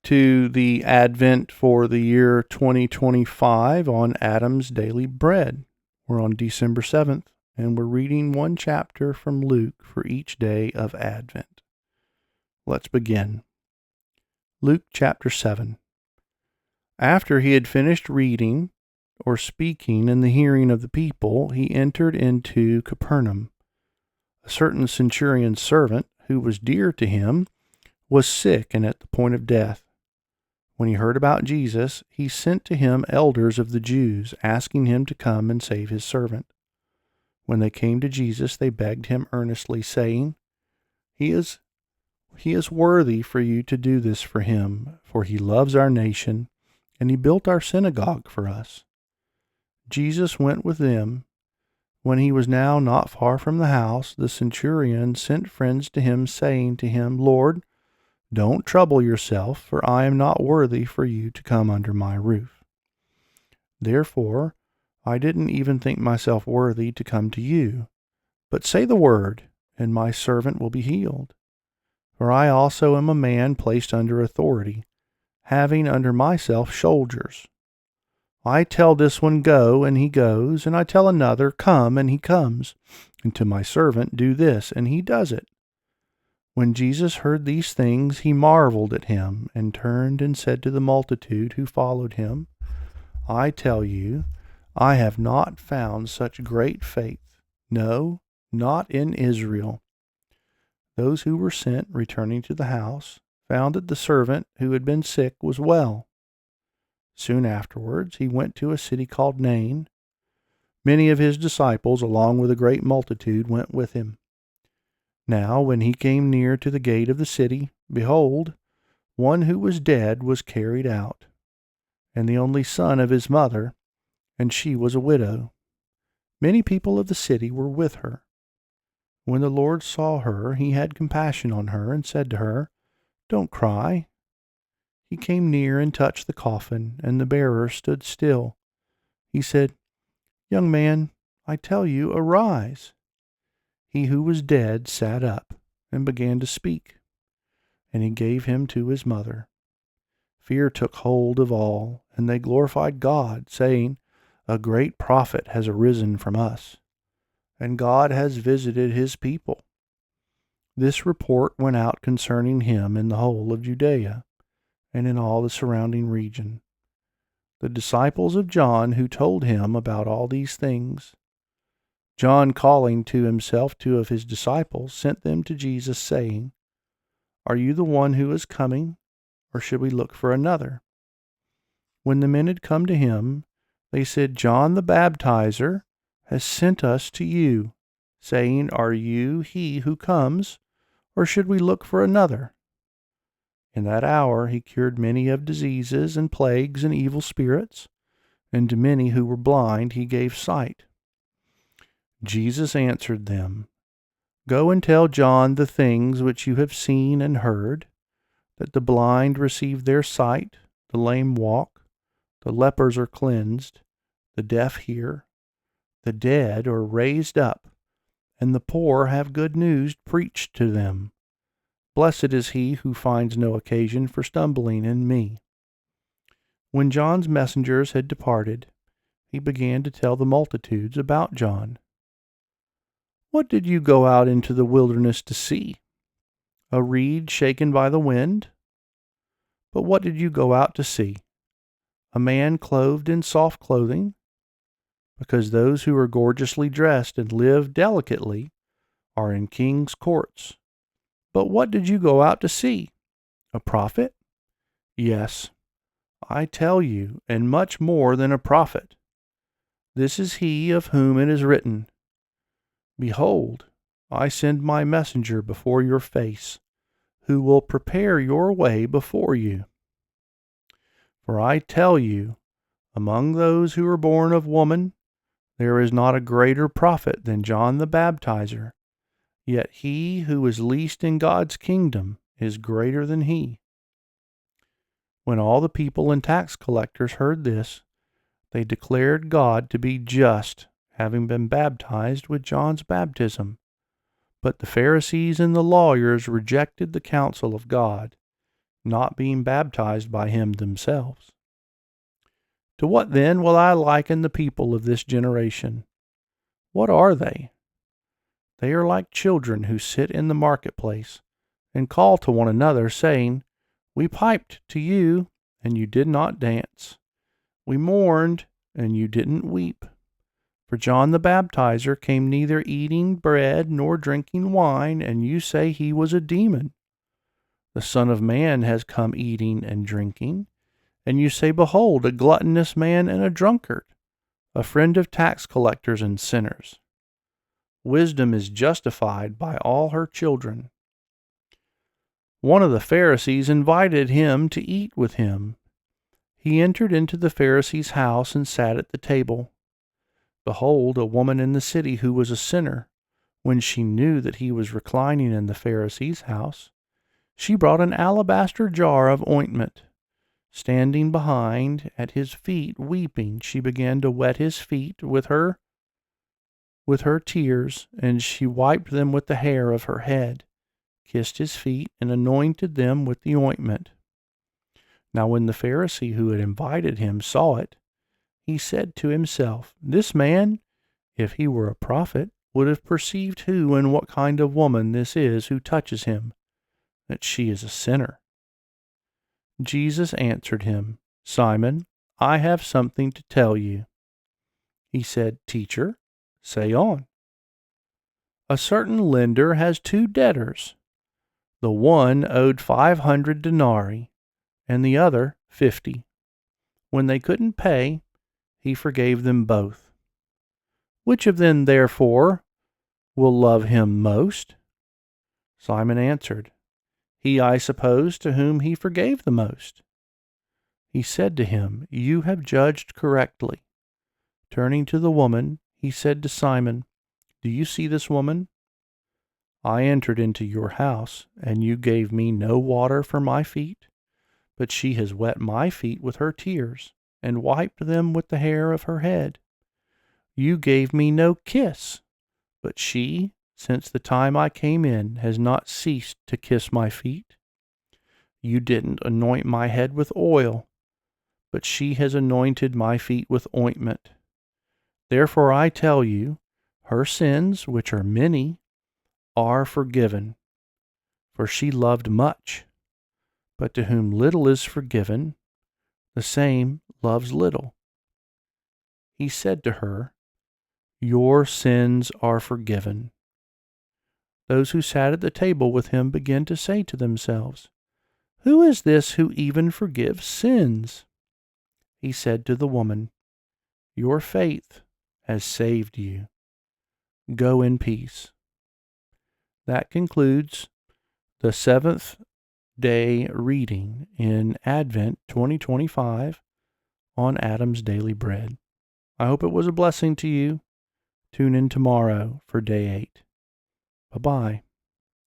to the Advent for the year 2025 on Adam's Daily Bread. We're on December 7th, and we're reading one chapter from Luke for each day of Advent. Let's begin. Luke chapter 7. After he had finished reading or speaking in the hearing of the people, he entered into Capernaum. A certain centurion's servant, who was dear to him, was sick and at the point of death. When he heard about Jesus, he sent to him elders of the Jews, asking him to come and save his servant. When they came to Jesus, they begged him earnestly, saying, He is worthy for you to do this for him, for he loves our nation, and he built our synagogue for us. Jesus went with them. When he was now not far from the house, the centurion sent friends to him, saying to him, Lord, don't trouble yourself, for I am not worthy for you to come under my roof. Therefore, I didn't even think myself worthy to come to you. But say the word, and my servant will be healed. For I also am a man placed under authority, having under myself soldiers. I tell this one, go, and he goes, and I tell another, come, and he comes, and to my servant, do this, and he does it. When Jesus heard these things, he marveled at him, and turned and said to the multitude who followed him, I tell you, I have not found such great faith, no, not in Israel. Those who were sent, returning to the house, found that the servant who had been sick was well. Soon afterwards, he went to a city called Nain. Many of his disciples, along with a great multitude, went with him. Now, when he came near to the gate of the city, behold, one who was dead was carried out, and the only son of his mother, and she was a widow. Many people of the city were with her. When the Lord saw her, he had compassion on her, and said to her, Don't cry. He came near and touched the coffin, and the bearer stood still. He said, Young man, I tell you, arise. He who was dead sat up and began to speak, and he gave him to his mother. Fear took hold of all, and they glorified God, saying, A great prophet has arisen from us, and God has visited his people. This report went out concerning him in the whole of Judea, and in all the surrounding region. The disciples of John who told him about all these things, John, calling to himself 2 of his disciples, sent them to Jesus, saying, Are you the one who is coming, or should we look for another? When the men had come to him, they said, John the Baptizer has sent us to you, saying, Are you he who comes, or should we look for another? In that hour he cured many of diseases and plagues and evil spirits, and to many who were blind he gave sight. Jesus answered them, Go and tell John the things which you have seen and heard, that the blind receive their sight, the lame walk, the lepers are cleansed, the deaf hear, the dead are raised up, and the poor have good news preached to them. Blessed is he who finds no occasion for stumbling in me. When John's messengers had departed, he began to tell the multitudes about John. What did you go out into the wilderness to see? A reed shaken by the wind? But what did you go out to see? A man clothed in soft clothing? Because those who are gorgeously dressed and live delicately are in king's courts. But what did you go out to see? A prophet? Yes, I tell you, and much more than a prophet. This is he of whom it is written, Behold, I send my messenger before your face, who will prepare your way before you. For I tell you, among those who are born of woman, there is not a greater prophet than John the Baptizer, yet he who is least in God's kingdom is greater than he. When all the people and tax collectors heard this, they declared God to be just, having been baptized with John's baptism. But the Pharisees and the lawyers rejected the counsel of God, not being baptized by him themselves. To what then will I liken the people of this generation? What are they? They are like children who sit in the marketplace and call to one another, saying, We piped to you, and you did not dance. We mourned, and you didn't weep. For John the Baptizer came neither eating bread nor drinking wine, and you say he was a demon. The Son of Man has come eating and drinking, and you say, Behold, a gluttonous man and a drunkard, a friend of tax collectors and sinners. Wisdom is justified by all her children. One of the Pharisees invited him to eat with him. He entered into the Pharisee's house and sat at the table. Behold, a woman in the city who was a sinner, when she knew that he was reclining in the Pharisee's house, she brought an alabaster jar of ointment. Standing behind at his feet, weeping, she began to wet his feet with her tears, and she wiped them with the hair of her head, kissed his feet, and anointed them with the ointment. Now when the Pharisee who had invited him saw it, he said to himself, This man, if he were a prophet, would have perceived who and what kind of woman this is who touches him, that she is a sinner. Jesus answered him, Simon, I have something to tell you. He said, Teacher, say on. A certain lender has 2 debtors. The one owed 500 denarii, and the other 50. When they couldn't pay, he forgave them both. Which of them, therefore, will love him most? Simon answered, He, I suppose, to whom he forgave the most. He said to him, You have judged correctly. Turning to the woman, he said to Simon, Do you see this woman? I entered into your house, and you gave me no water for my feet, but she has wet my feet with her tears, and wiped them with the hair of her head. You gave me no kiss, but she, since the time I came in, has not ceased to kiss my feet. You didn't anoint my head with oil, but she has anointed my feet with ointment. Therefore I tell you, her sins, which are many, are forgiven, for she loved much. But to whom little is forgiven, the same loves little. He said to her, Your sins are forgiven. Those who sat at the table with him began to say to themselves, Who is this who even forgives sins? He said to the woman, Your faith has saved you. Go in peace. That concludes the 7th day reading in Advent 2025 on Adam's Daily Bread. I hope it was a blessing to you. Tune in tomorrow for day 8. Bye-bye.